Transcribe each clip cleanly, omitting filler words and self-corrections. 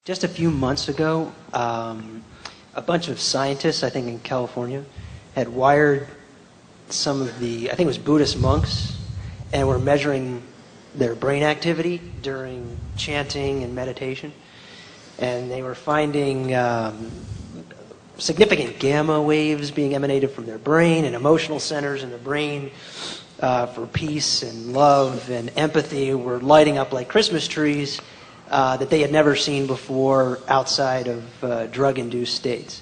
Just a few months ago, a bunch of scientists, I think in California, had wired some of the, I think it was Buddhist monks, and were measuring their brain activity during chanting and meditation. And they were finding significant gamma waves being emanated from their brain and emotional centers in the brain for peace and love and empathy were lighting up like Christmas trees that they had never seen before outside of drug-induced states.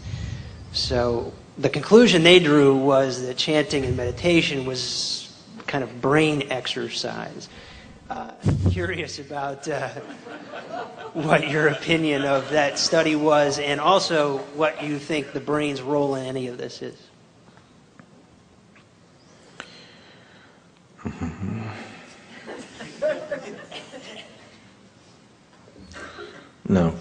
So the conclusion they drew was that chanting and meditation was kind of brain exercise. Curious about what your opinion of that study was, and also what you think the brain's role in any of this is. Now,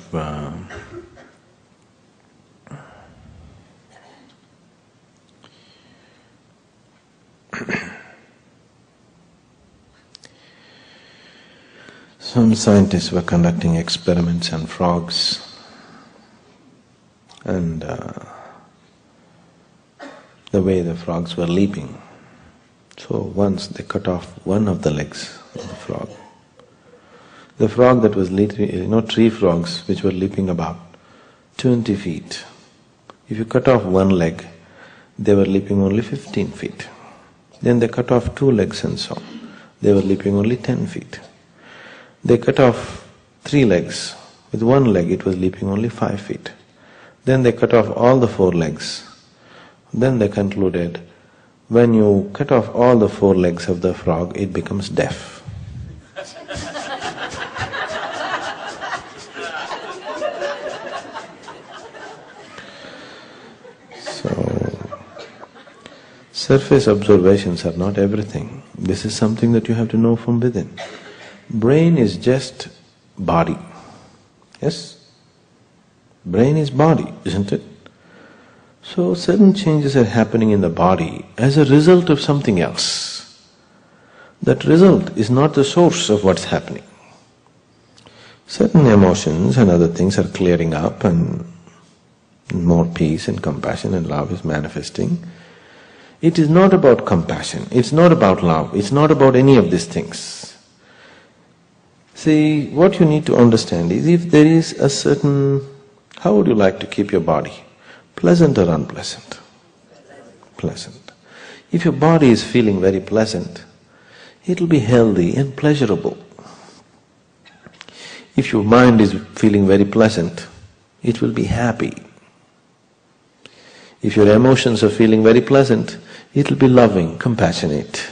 some scientists were conducting experiments on frogs, and the way the frogs were leaping. So once they cut off one of the legs of the frog. The frog that was tree frogs which were leaping about 20 feet. If you cut off one leg, they were leaping only 15 feet. Then they cut off two legs and so on. They were leaping only 10 feet. They cut off three legs. With one leg it was leaping only 5 feet. Then they cut off all the four legs. Then they concluded, when you cut off all the four legs of the frog, it becomes deaf. Surface observations are not everything. This is something that you have to know from within. Brain is just body. Yes? Brain is body, isn't it? So certain changes are happening in the body as a result of something else. That result is not the source of what's happening. Certain emotions and other things are clearing up and more peace and compassion and love is manifesting. It is not about compassion, it's not about love, it's not about any of these things. See, what you need to understand is if there is a certain… How would you like to keep your body? Pleasant or unpleasant? Pleasant. If your body is feeling very pleasant, it will be healthy and pleasurable. If your mind is feeling very pleasant, it will be happy. If your emotions are feeling very pleasant, it will be loving, compassionate.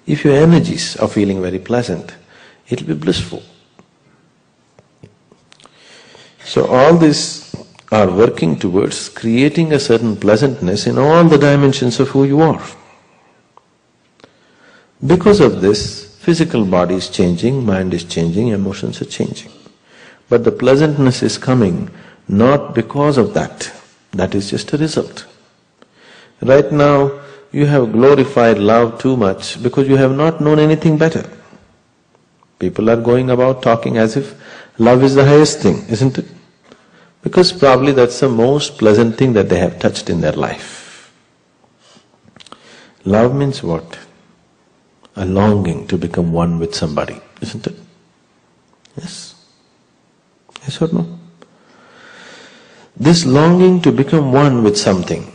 If your energies are feeling very pleasant, it will be blissful. So all these are working towards creating a certain pleasantness in all the dimensions of who you are. Because of this, physical body is changing, mind is changing, emotions are changing. But the pleasantness is coming not because of that. That is just a result. Right now, you have glorified love too much because you have not known anything better. People are going about talking as if love is the highest thing, isn't it? Because probably that's the most pleasant thing that they have touched in their life. Love means what? A longing to become one with somebody, isn't it? Yes? Yes or no? This longing to become one with something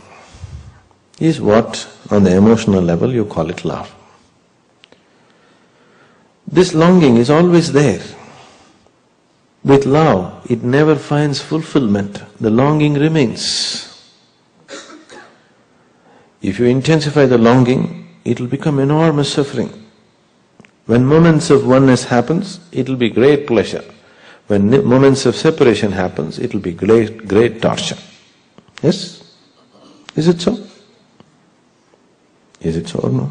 is what, on the emotional level, you call it love. This longing is always there. With love, it never finds fulfillment, the longing remains. If you intensify the longing, it will become enormous suffering. When moments of oneness happens, it will be great pleasure. When moments of separation happens, it will be great torture. Yes? Is it so? Is it so or no?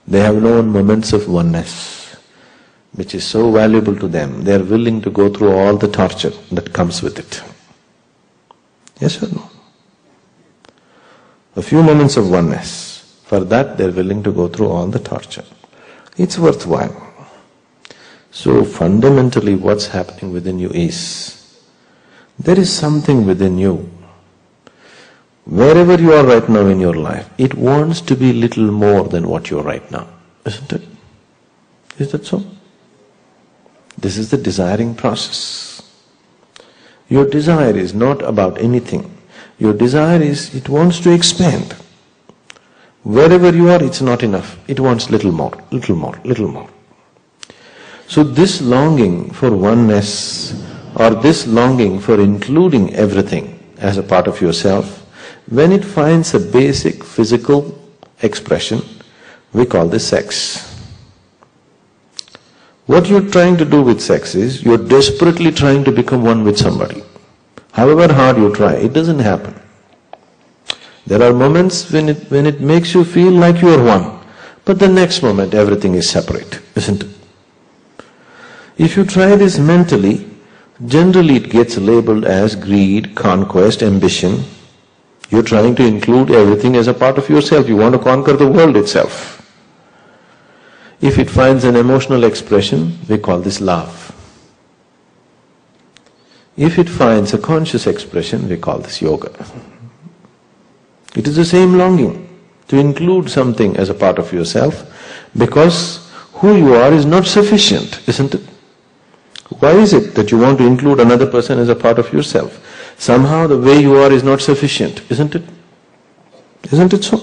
They have known moments of oneness, which is so valuable to them, they are willing to go through all the torture that comes with it. Yes or no? A few moments of oneness, for that they are willing to go through all the torture. It's worthwhile. So fundamentally what's happening within you is, there is something within you. Wherever you are right now in your life, it wants to be little more than what you are right now, isn't it? Is that so? This is the desiring process. Your desire is not about anything. Your desire is, it wants to expand. Wherever you are, it's not enough. It wants little more, little more, little more. So this longing for oneness, or this longing for including everything as a part of yourself, when it finds a basic physical expression, we call this sex. What you're trying to do with sex is, you're desperately trying to become one with somebody. However hard you try, it doesn't happen. There are moments when it makes you feel like you are one, but the next moment everything is separate, isn't it? If you try this mentally, generally it gets labeled as greed, conquest, ambition. You're trying to include everything as a part of yourself. You want to conquer the world itself. If it finds an emotional expression, we call this love. If it finds a conscious expression, we call this yoga. It is the same longing to include something as a part of yourself, because who you are is not sufficient, isn't it? Why is it that you want to include another person as a part of yourself? Somehow the way you are is not sufficient, isn't it? Isn't it so?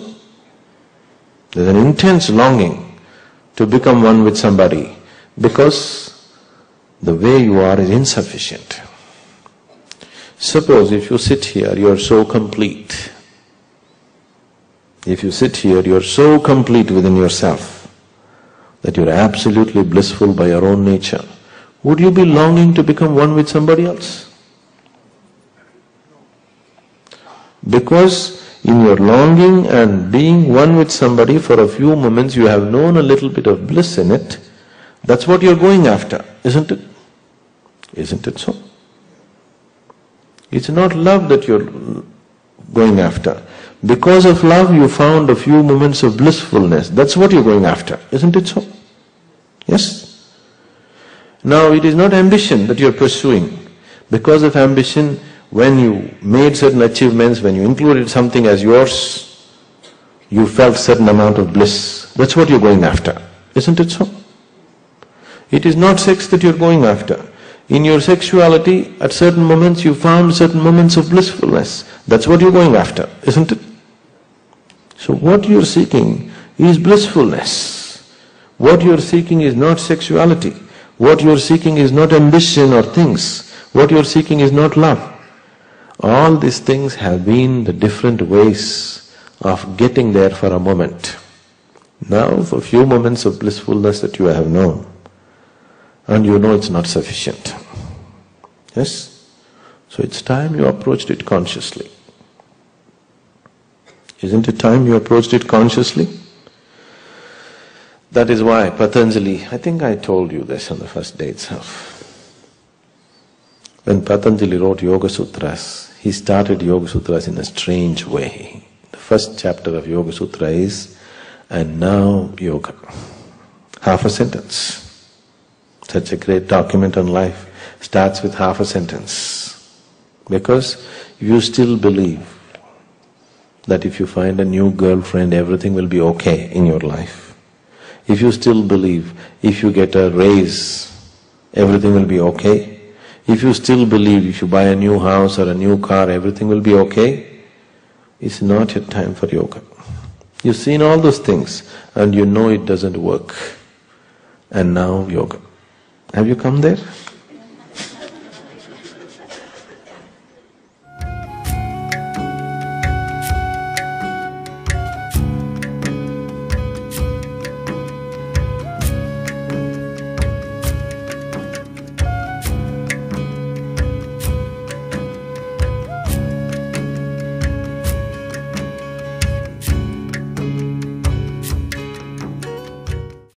There's an intense longing to become one with somebody because the way you are is insufficient. Suppose if you sit here, you are so complete. If you sit here, you are so complete within yourself that you are absolutely blissful by your own nature. Would you be longing to become one with somebody else? Because in your longing and being one with somebody for a few moments, you have known a little bit of bliss in it. That's what you're going after, isn't it? Isn't it so? It's not love that you're going after. Because of love, you found a few moments of blissfulness. That's what you're going after, isn't it so? Yes? Now, it is not ambition that you're pursuing. Because of ambition, when you made certain achievements, when you included something as yours, you felt certain amount of bliss. That's what you're going after, isn't it so? It is not sex that you're going after. In your sexuality, at certain moments you found certain moments of blissfulness. That's what you're going after, isn't it? So what you're seeking is blissfulness. What you're seeking is not sexuality. What you're seeking is not ambition or things. What you're seeking is not love. All these things have been the different ways of getting there for a moment. Now, for a few moments of blissfulness that you have known, and you know it's not sufficient. Yes? So it's time you approached it consciously. Isn't it time you approached it consciously? That is why Patanjali, I think I told you this on the first day itself. When Patanjali wrote Yoga Sutras, he started Yoga Sutras in a strange way. The first chapter of Yoga Sutra is, and now yoga. Half a sentence. Such a great document on life starts with half a sentence. Because you still believe that if you find a new girlfriend, everything will be okay in your life. If you still believe, if you get a raise, everything will be okay. If you still believe, if you buy a new house or a new car, everything will be okay, it's not yet time for yoga. You've seen all those things and you know it doesn't work. And now yoga. Have you come there?